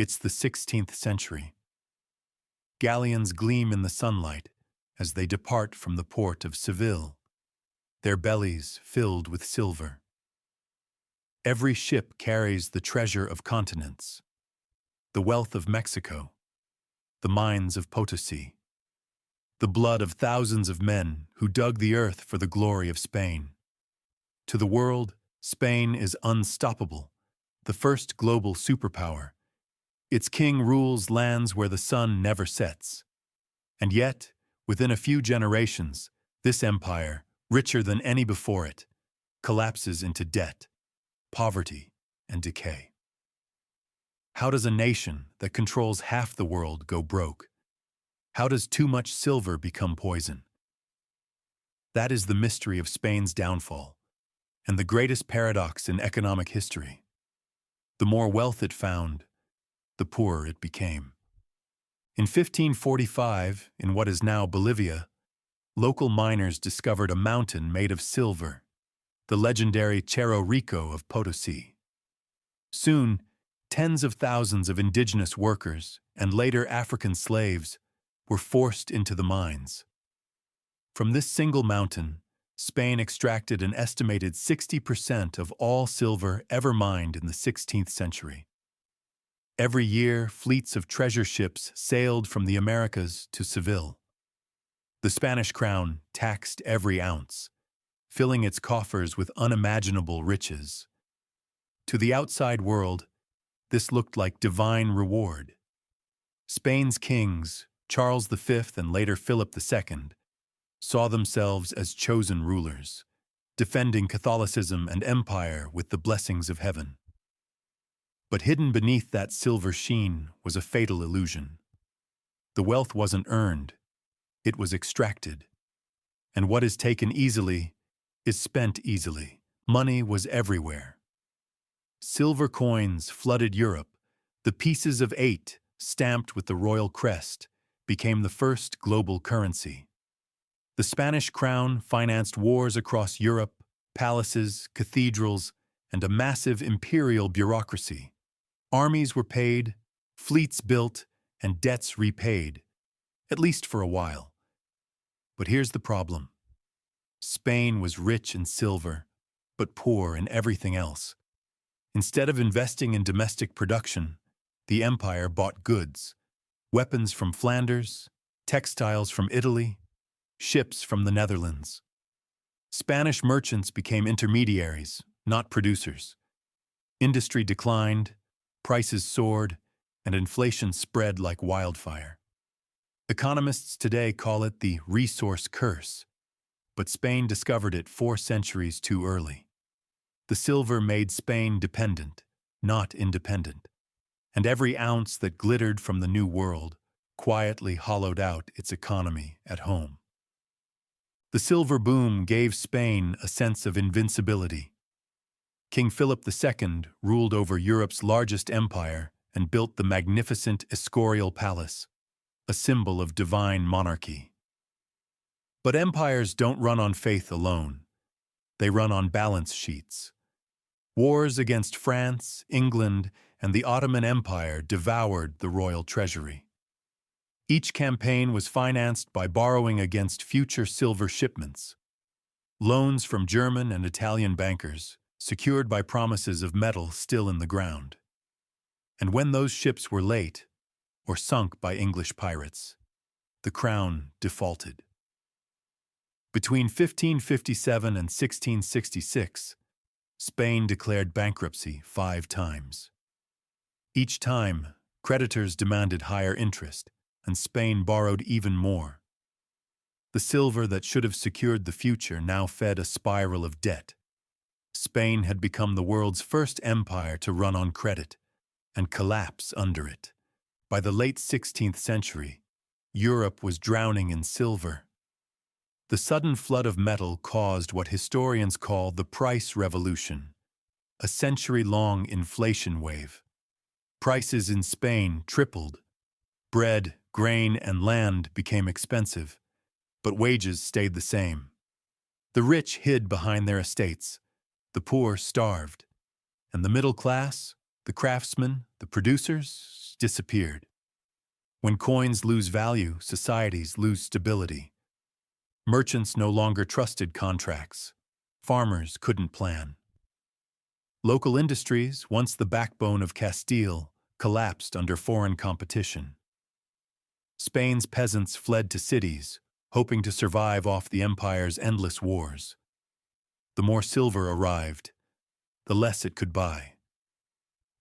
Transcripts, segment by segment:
It's the 16th century. Galleons gleam in the sunlight as they depart from the port of Seville, their bellies filled with silver. Every ship carries the treasure of continents, the wealth of Mexico, the mines of Potosi, the blood of thousands of men who dug the earth for the glory of Spain. To the world, Spain is unstoppable, the first global superpower. Its king rules lands where the sun never sets. And yet, within a few generations, this empire, richer than any before it, collapses into debt, poverty, and decay. How does a nation that controls half the world go broke? How does too much silver become poison? That is the mystery of Spain's downfall, and the greatest paradox in economic history. The more wealth it found, the poorer it became. In 1545, in what is now Bolivia, local miners discovered a mountain made of silver, the legendary Cerro Rico of Potosi. Soon, tens of thousands of indigenous workers and later African slaves were forced into the mines. From this single mountain, Spain extracted an estimated 60% of all silver ever mined in the 16th century. Every year, fleets of treasure ships sailed from the Americas to Seville. The Spanish crown taxed every ounce, filling its coffers with unimaginable riches. To the outside world, this looked like divine reward. Spain's kings, Charles V and later Philip II, saw themselves as chosen rulers, defending Catholicism and empire with the blessings of heaven. But hidden beneath that silver sheen was a fatal illusion. The wealth wasn't earned, it was extracted. And what is taken easily is spent easily. Money was everywhere. Silver coins flooded Europe. The pieces of 8, stamped with the royal crest, became the first global currency. The Spanish crown financed wars across Europe, palaces, cathedrals, and a massive imperial bureaucracy. Armies were paid, fleets built, and debts repaid, at least for a while. But here's the problem. Spain was rich in silver, but poor in everything else. Instead of investing in domestic production, the empire bought goods, weapons from Flanders, textiles from Italy, ships from the Netherlands. Spanish merchants became intermediaries, not producers. Industry declined, prices soared, and inflation spread like wildfire. Economists today call it the resource curse, but Spain discovered it 4 centuries too early. The silver made Spain dependent, not independent, and every ounce that glittered from the New World quietly hollowed out its economy at home. The silver boom gave Spain a sense of invincibility. King Philip II ruled over Europe's largest empire and built the magnificent Escorial Palace, a symbol of divine monarchy. But empires don't run on faith alone. They run on balance sheets. Wars against France, England, and the Ottoman Empire devoured the royal treasury. Each campaign was financed by borrowing against future silver shipments. Loans from German and Italian bankers, secured by promises of metal still in the ground. And when those ships were late, or sunk by English pirates, the crown defaulted. Between 1557 and 1666, Spain declared bankruptcy 5 times. Each time, creditors demanded higher interest, and Spain borrowed even more. The silver that should have secured the future now fed a spiral of debt. Spain had become the world's first empire to run on credit and collapse under it. By the late 16th century, Europe was drowning in silver. The sudden flood of metal caused what historians call the price revolution, a century-long inflation wave. Prices in Spain tripled. Bread, grain, and land became expensive, but wages stayed the same. The rich hid behind their estates, the poor starved, and the middle class, the The craftsmen, the producers, disappeared. When coins lose value, societies lose stability. Merchants no longer trusted contracts. Farmers couldn't plan. Local industries, once the backbone of Castile, collapsed under foreign competition. Spain's peasants fled to cities, hoping to survive off the empire's endless wars. The more silver arrived, the less it could buy.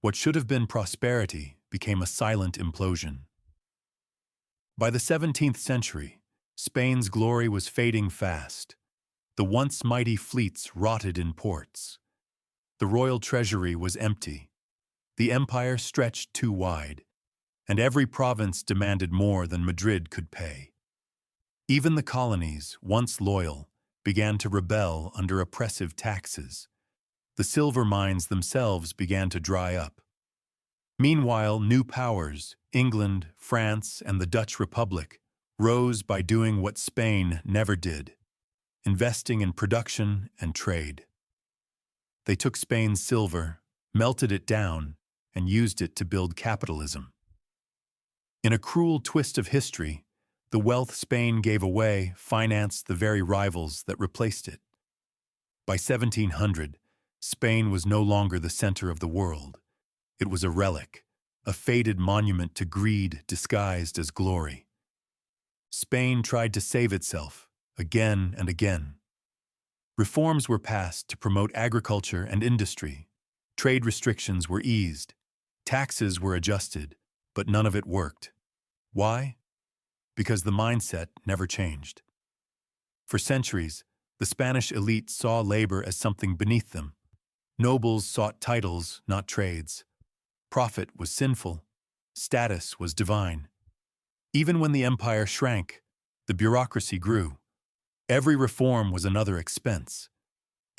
What should have been prosperity became a silent implosion. By the 17th century, Spain's glory was fading fast. The once mighty fleets rotted in ports. The royal treasury was empty. The empire stretched too wide, and every province demanded more than Madrid could pay. Even the colonies, once loyal, began to rebel under oppressive taxes. The silver mines themselves began to dry up. Meanwhile, new powers, England, France, and the Dutch Republic, rose by doing what Spain never did, investing in production and trade. They took Spain's silver, melted it down, and used it to build capitalism. In a cruel twist of history, the wealth Spain gave away financed the very rivals that replaced it. By 1700, Spain was no longer the center of the world. It was a relic, a faded monument to greed disguised as glory. Spain tried to save itself, again and again. Reforms were passed to promote agriculture and industry. Trade restrictions were eased. Taxes were adjusted, but none of it worked. Why? Because the mindset never changed. For centuries, the Spanish elite saw labor as something beneath them. Nobles sought titles, not trades. Profit was sinful. Status was divine. Even when the empire shrank, the bureaucracy grew. Every reform was another expense.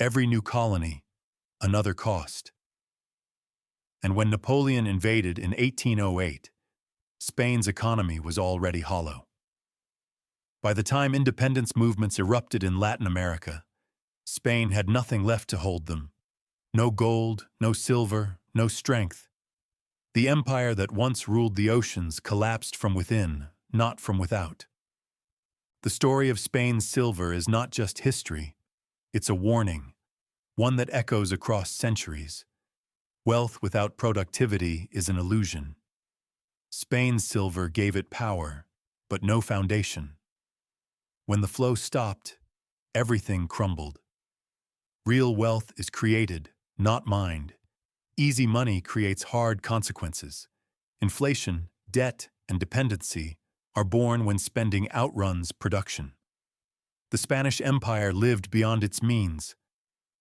Every new colony, another cost. And when Napoleon invaded in 1808, Spain's economy was already hollow. By the time independence movements erupted in Latin America, Spain had nothing left to hold them. No gold, no silver, no strength. The empire that once ruled the oceans collapsed from within, not from without. The story of Spain's silver is not just history, it's a warning, one that echoes across centuries. Wealth without productivity is an illusion. Spain's silver gave it power, but no foundation. When the flow stopped, everything crumbled. Real wealth is created, not mined. Easy money creates hard consequences. Inflation, debt, and dependency are born when spending outruns production. The Spanish Empire lived beyond its means,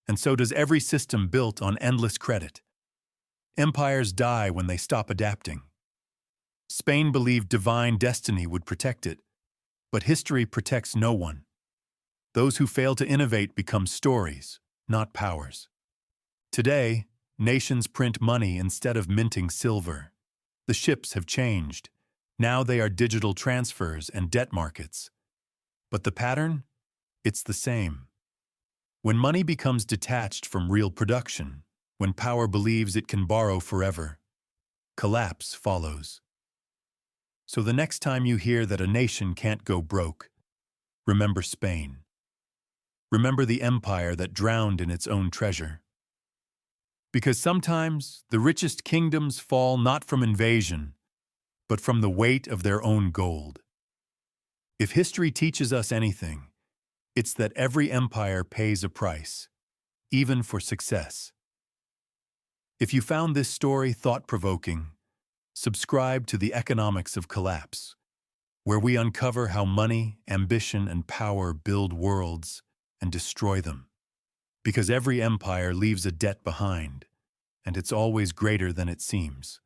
and so does every system built on endless credit. Empires die when they stop adapting. Spain believed divine destiny would protect it, but history protects no one. Those who fail to innovate become stories, not powers. Today, nations print money instead of minting silver. The ships have changed. Now they are digital transfers and debt markets. But the pattern? It's the same. When money becomes detached from real production, when power believes it can borrow forever, collapse follows. So the next time you hear that a nation can't go broke, remember Spain. Remember the empire that drowned in its own treasure. Because sometimes the richest kingdoms fall not from invasion, but from the weight of their own gold. If history teaches us anything, it's that every empire pays a price, even for success. If you found this story thought-provoking, subscribe to The Economics of Collapse, where we uncover how money, ambition, and power build worlds and destroy them. Because every empire leaves a debt behind, and it's always greater than it seems.